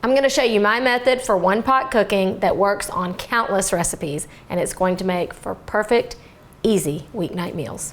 I'm going to show you my method for one pot cooking that works on countless recipes, and it's going to make for perfect, easy weeknight meals.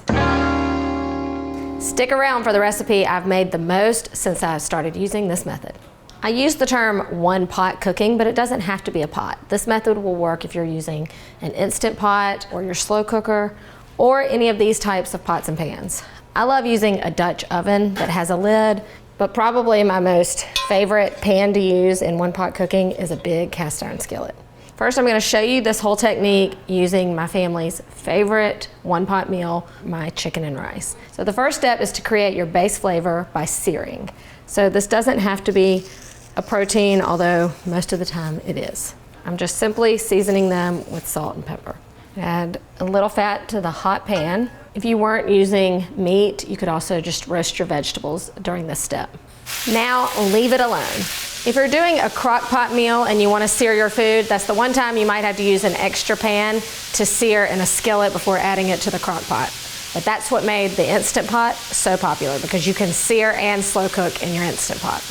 Stick around for the recipe I've made the most since I've started using this method. I use the term one pot cooking, but it doesn't have to be a pot. This method will work if you're using an Instant Pot or your slow cooker or any of these types of pots and pans. I love using a Dutch oven that has a lid, but probably my most favorite pan to use in one pot cooking is a big cast iron skillet. First, I'm going to show you this whole technique using my family's favorite one pot meal, my chicken and rice. So the first step is to create your base flavor by searing. So this doesn't have to be a protein, although most of the time it is. I'm just simply seasoning them with salt and pepper. Add a little fat to the hot pan. If you weren't using meat, you could also just roast your vegetables during this step. Now leave it alone. If you're doing a crock pot meal and you want to sear your food, that's the one time you might have to use an extra pan to sear in a skillet before adding it to the crock pot. But that's what made the Instant Pot so popular, because you can sear and slow cook in your Instant Pot.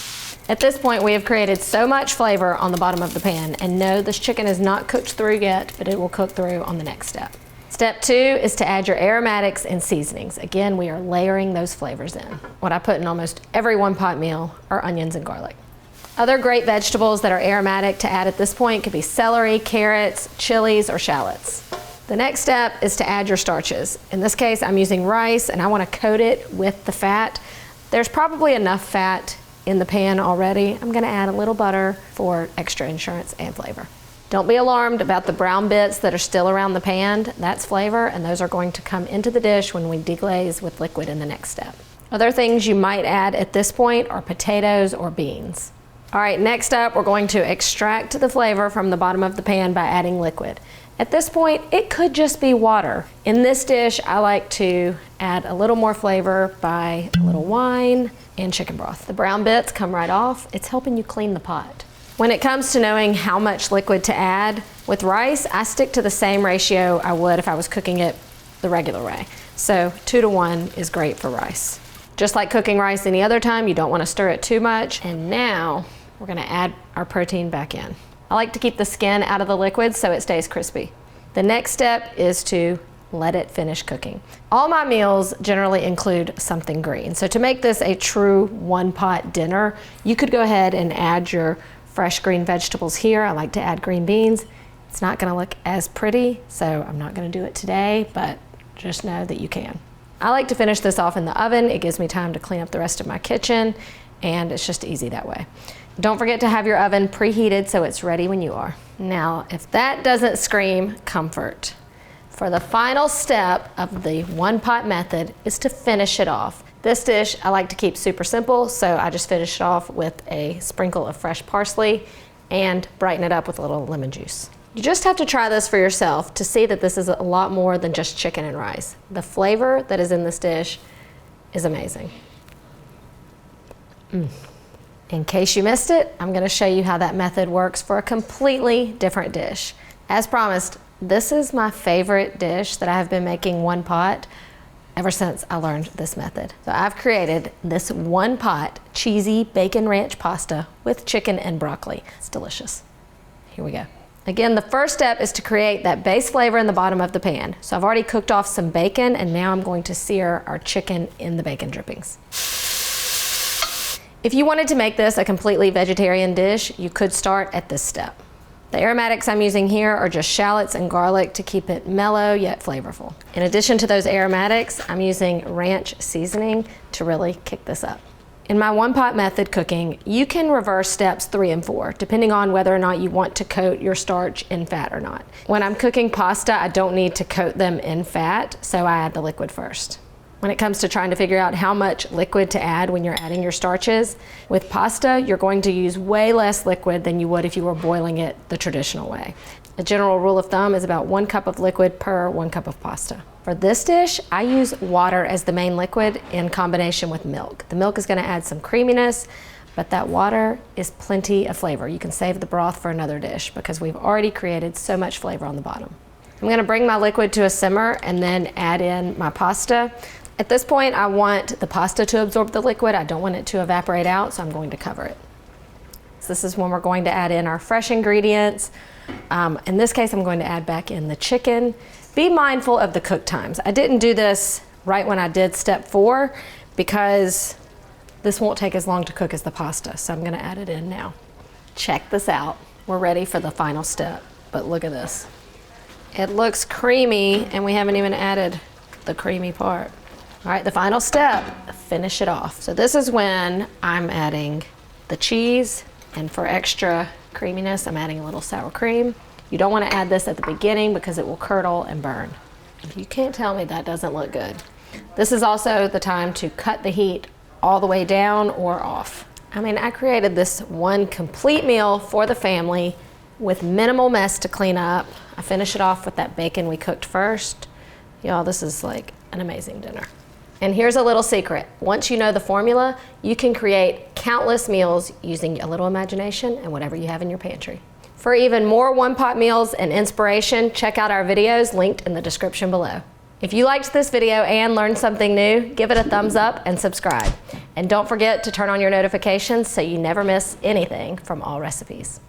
At this point, we have created so much flavor on the bottom of the pan, and no, this chicken is not cooked through yet, but it will cook through on the next step. Step 2 is to add your aromatics and seasonings. Again, we are layering those flavors in. What I put in almost every one pot meal are onions and garlic. Other great vegetables that are aromatic to add at this point could be celery, carrots, chilies, or shallots. The next step is to add your starches. In this case, I'm using rice, and I want to coat it with the fat. There's probably enough fat in the pan already. I'm going to add a little butter for extra insurance and flavor. Don't be alarmed about the brown bits that are still around the pan. That's flavor, and those are going to come into the dish when we deglaze with liquid in the next step. Other things you might add at this point are potatoes or beans. All right, next up, we're going to extract the flavor from the bottom of the pan by adding liquid. At this point, it could just be water. In this dish, I like to add a little more flavor by a little wine and chicken broth. The brown bits come right off. It's helping you clean the pot. When it comes to knowing how much liquid to add, with rice, I stick to the same ratio I would if I was cooking it the regular way. So 2 to 1 is great for rice. Just like cooking rice any other time, you don't want to stir it too much. And now we're going to add our protein back in. I like to keep the skin out of the liquid so it stays crispy. The next step is to let it finish cooking. All my meals generally include something green. So to make this a true one pot dinner, you could go ahead and add your fresh green vegetables here. I like to add green beans. It's not going to look as pretty, so I'm not going to do it today, but just know that you can. I like to finish this off in the oven. It gives me time to clean up the rest of my kitchen, and it's just easy that way. Don't forget to have your oven preheated so it's ready when you are. Now, if that doesn't scream comfort, for the final step of the one pot method is to finish it off. This dish I like to keep super simple, so I just finish it off with a sprinkle of fresh parsley and brighten it up with a little lemon juice. You just have to try this for yourself to see that this is a lot more than just chicken and rice. The flavor that is in this dish is amazing. In case you missed it, I'm going to show you how that method works for a completely different dish. As promised, this is my favorite dish that I have been making one pot ever since I learned this method. So I've created this one pot cheesy bacon ranch pasta with chicken and broccoli. It's delicious. Here we go. Again, the first step is to create that base flavor in the bottom of the pan. So I've already cooked off some bacon, and now I'm going to sear our chicken in the bacon drippings. If you wanted to make this a completely vegetarian dish, you could start at this step. The aromatics I'm using here are just shallots and garlic to keep it mellow yet flavorful. In addition to those aromatics, I'm using ranch seasoning to really kick this up. In my one pot method cooking, you can reverse steps 3 and 4, depending on whether or not you want to coat your starch in fat or not. When I'm cooking pasta, I don't need to coat them in fat, so I add the liquid first. When it comes to trying to figure out how much liquid to add when you're adding your starches, with pasta, you're going to use way less liquid than you would if you were boiling it the traditional way. A general rule of thumb is about 1 cup of liquid per 1 cup of pasta. For this dish, I use water as the main liquid in combination with milk. The milk is going to add some creaminess, but that water is plenty of flavor. You can save the broth for another dish because we've already created so much flavor on the bottom. I'm going to bring my liquid to a simmer and then add in my pasta. At this point, I want the pasta to absorb the liquid. I don't want it to evaporate out, so I'm going to cover it. So this is when we're going to add in our fresh ingredients. In this case, I'm going to add back in the chicken. Be mindful of the cook times. I didn't do this right when I did step 4 because this won't take as long to cook as the pasta. So I'm gonna add it in now. Check this out. We're ready for the final step, but look at this. It looks creamy and we haven't even added the creamy part. All right, the final step, finish it off. So this is when I'm adding the cheese, and for extra creaminess, I'm adding a little sour cream. You don't want to add this at the beginning because it will curdle and burn. You can't tell me that doesn't look good. This is also the time to cut the heat all the way down or off. I mean, I created this one complete meal for the family with minimal mess to clean up. I finish it off with that bacon we cooked first. Y'all, this is like an amazing dinner. And here's a little secret. Once you know the formula, you can create countless meals using a little imagination and whatever you have in your pantry. For even more one-pot meals and inspiration, check out our videos linked in the description below. If you liked this video and learned something new, give it a thumbs up and subscribe. And don't forget to turn on your notifications so you never miss anything from Allrecipes.